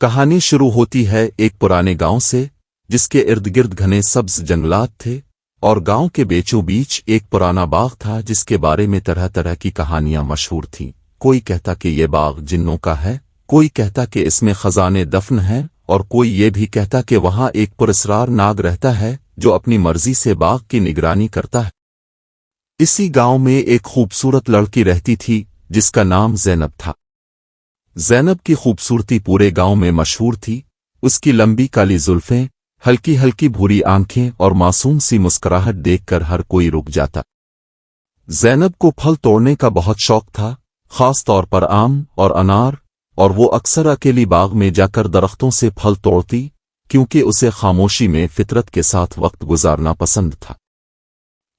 کہانی شروع ہوتی ہے ایک پرانے گاؤں سے جس کے ارد گرد گھنے سبز جنگلات تھے اور گاؤں کے بیچوں بیچ ایک پرانا باغ تھا جس کے بارے میں طرح طرح کی کہانیاں مشہور تھیں۔ کوئی کہتا کہ یہ باغ جنوں کا ہے، کوئی کہتا کہ اس میں خزانے دفن ہیں، اور کوئی یہ بھی کہتا کہ وہاں ایک پراسرار ناگ رہتا ہے جو اپنی مرضی سے باغ کی نگرانی کرتا ہے۔ اسی گاؤں میں ایک خوبصورت لڑکی رہتی تھی جس کا نام زینب تھا۔ زینب کی خوبصورتی پورے گاؤں میں مشہور تھی۔ اس کی لمبی کالی زلفیں، ہلکی ہلکی بھوری آنکھیں اور معصوم سی مسکراہٹ دیکھ کر ہر کوئی رک جاتا۔ زینب کو پھل توڑنے کا بہت شوق تھا، خاص طور پر آم اور انار، اور وہ اکثر اکیلی باغ میں جا کر درختوں سے پھل توڑتی کیونکہ اسے خاموشی میں فطرت کے ساتھ وقت گزارنا پسند تھا۔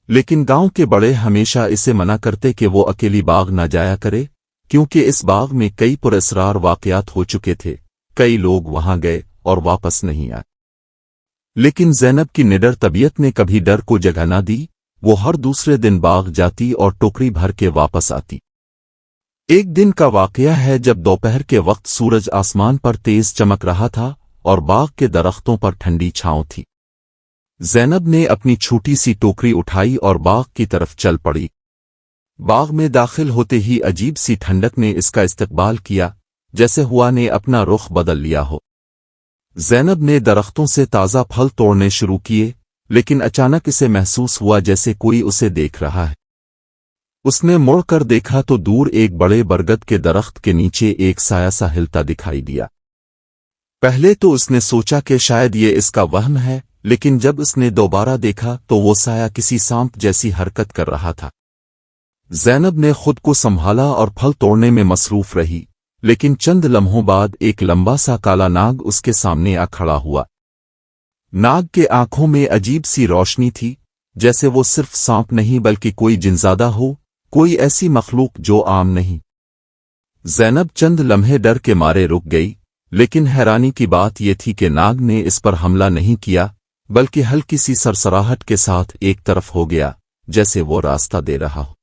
لیکن گاؤں کے بڑے ہمیشہ اسے منع کرتے کہ وہ اکیلی باغ نہ جایا کرے کیونکہ اس باغ میں کئی پراسرار واقعات ہو چکے تھے، کئی لوگ وہاں گئے اور واپس نہیں آئے۔ لیکن زینب کی نڈر طبیعت نے کبھی ڈر کو جگہ نہ دی۔ وہ ہر دوسرے دن باغ جاتی اور ٹوکری بھر کے واپس آتی۔ ایک دن کا واقعہ ہے جب دوپہر کے وقت سورج آسمان پر تیز چمک رہا تھا اور باغ کے درختوں پر ٹھنڈی چھاؤں تھی۔ زینب نے اپنی چھوٹی سی ٹوکری اٹھائی اور باغ کی طرف چل پڑی۔ باغ میں داخل ہوتے ہی عجیب سی ٹھنڈک نے اس کا استقبال کیا، جیسے ہوا نے اپنا رخ بدل لیا ہو۔ زینب نے درختوں سے تازہ پھل توڑنے شروع کیے، لیکن اچانک اسے محسوس ہوا جیسے کوئی اسے دیکھ رہا ہے۔ اس نے مڑ کر دیکھا تو دور ایک بڑے برگد کے درخت کے نیچے ایک سایہ سا ہلتا دکھائی دیا۔ پہلے تو اس نے سوچا کہ شاید یہ اس کا وہم ہے، لیکن جب اس نے دوبارہ دیکھا تو وہ سایہ کسی سانپ جیسی حرکت کر رہا تھا۔ زینب نے خود کو سنبھالا اور پھل توڑنے میں مصروف رہی، لیکن چند لمحوں بعد ایک لمبا سا کالا ناگ اس کے سامنے آ کھڑا ہوا۔ ناگ کے آنکھوں میں عجیب سی روشنی تھی، جیسے وہ صرف سانپ نہیں بلکہ کوئی جنزادہ ہو، کوئی ایسی مخلوق جو عام نہیں۔ زینب چند لمحے ڈر کے مارے رک گئی، لیکن حیرانی کی بات یہ تھی کہ ناگ نے اس پر حملہ نہیں کیا، بلکہ ہلکی سی سرسراہٹ کے ساتھ ایک طرف ہو گیا، جیسے وہ راستہ دے رہا ہو۔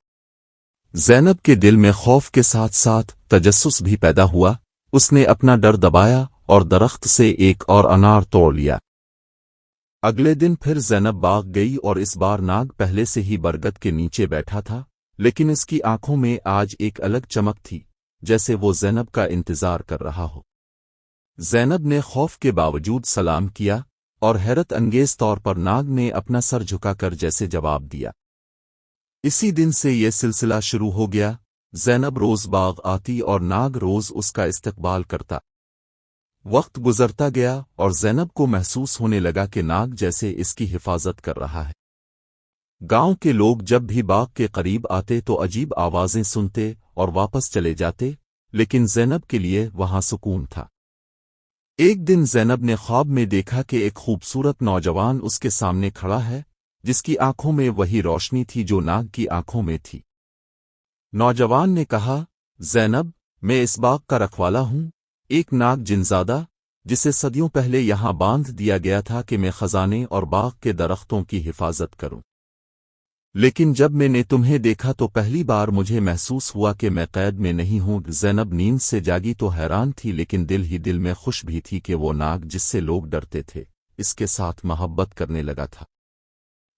زینب کے دل میں خوف کے ساتھ ساتھ تجسس بھی پیدا ہوا۔ اس نے اپنا ڈر دبایا اور درخت سے ایک اور انار توڑ لیا۔ اگلے دن پھر زینب باغ گئی اور اس بار ناگ پہلے سے ہی برگد کے نیچے بیٹھا تھا، لیکن اس کی آنکھوں میں آج ایک الگ چمک تھی، جیسے وہ زینب کا انتظار کر رہا ہو۔ زینب نے خوف کے باوجود سلام کیا اور حیرت انگیز طور پر ناگ نے اپنا سر جھکا کر جیسے جواب دیا۔ اسی دن سے یہ سلسلہ شروع ہو گیا۔ زینب روز باغ آتی اور ناگ روز اس کا استقبال کرتا۔ وقت گزرتا گیا اور زینب کو محسوس ہونے لگا کہ ناگ جیسے اس کی حفاظت کر رہا ہے۔ گاؤں کے لوگ جب بھی باغ کے قریب آتے تو عجیب آوازیں سنتے اور واپس چلے جاتے، لیکن زینب کے لیے وہاں سکون تھا۔ ایک دن زینب نے خواب میں دیکھا کہ ایک خوبصورت نوجوان اس کے سامنے کھڑا ہے، جس کی آنکھوں میں وہی روشنی تھی جو ناگ کی آنکھوں میں تھی۔ نوجوان نے کہا، زینب، میں اس باغ کا رکھوالا ہوں، ایک ناگ جنزادہ جسے صدیوں پہلے یہاں باندھ دیا گیا تھا کہ میں خزانے اور باغ کے درختوں کی حفاظت کروں۔ لیکن جب میں نے تمہیں دیکھا تو پہلی بار مجھے محسوس ہوا کہ میں قید میں نہیں ہوں۔ زینب نیند سے جاگی تو حیران تھی، لیکن دل ہی دل میں خوش بھی تھی کہ وہ ناگ جس سے لوگ ڈرتے تھے اس کے ساتھ محبت کرنے لگا تھا۔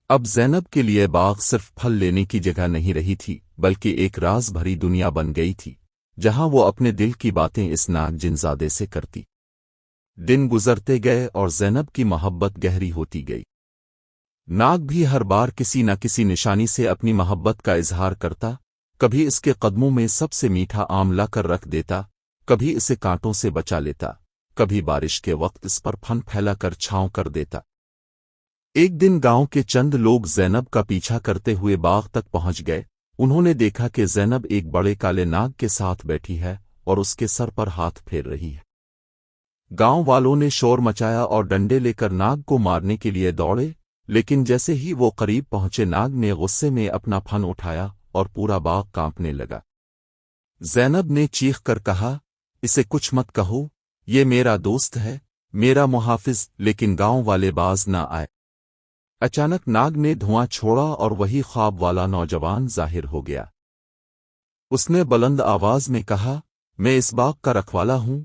اب زینب کے لیے باغ صرف پھل لینے کی جگہ نہیں رہی تھی، بلکہ ایک راز بھری دنیا بن گئی تھی، جہاں وہ اپنے دل کی باتیں اس ناگ جنزادے سے کرتی۔ دن گزرتے گئے اور زینب کی محبت گہری ہوتی گئی۔ ناگ بھی ہر بار کسی نہ کسی نشانی سے اپنی محبت کا اظہار کرتا، کبھی اس کے قدموں میں سب سے میٹھا آم لا کر رکھ دیتا، کبھی اسے کانٹوں سے بچا لیتا، کبھی بارش کے وقت اس پر پھن پھیلا کر چھاؤں کر دیتا۔ ایک دن گاؤں کے چند لوگ زینب کا پیچھا کرتے ہوئے باغ تک پہنچ گئے۔ انہوں نے دیکھا کہ زینب ایک بڑے کالے ناگ کے ساتھ بیٹھی ہے اور اس کے سر پر ہاتھ پھیر رہی ہے۔ گاؤں والوں نے شور مچایا اور ڈنڈے لے کر ناگ کو مارنے کے لیے دوڑے، لیکن جیسے ہی وہ قریب پہنچے ناگ نے غصے میں اپنا پھن اٹھایا اور پورا باغ کانپنے لگا۔ زینب نے چیخ کر کہا، اسے کچھ مت کہو، یہ میرا دوست ہے، میرا محافظ، لیکن گاؤں والے باز نہ آئے۔ اچانک ناگ نے دھواں چھوڑا اور وہی خواب والا نوجوان ظاہر ہو گیا۔ اس نے بلند آواز میں کہا، میں اس باغ کا رکھوالا ہوں،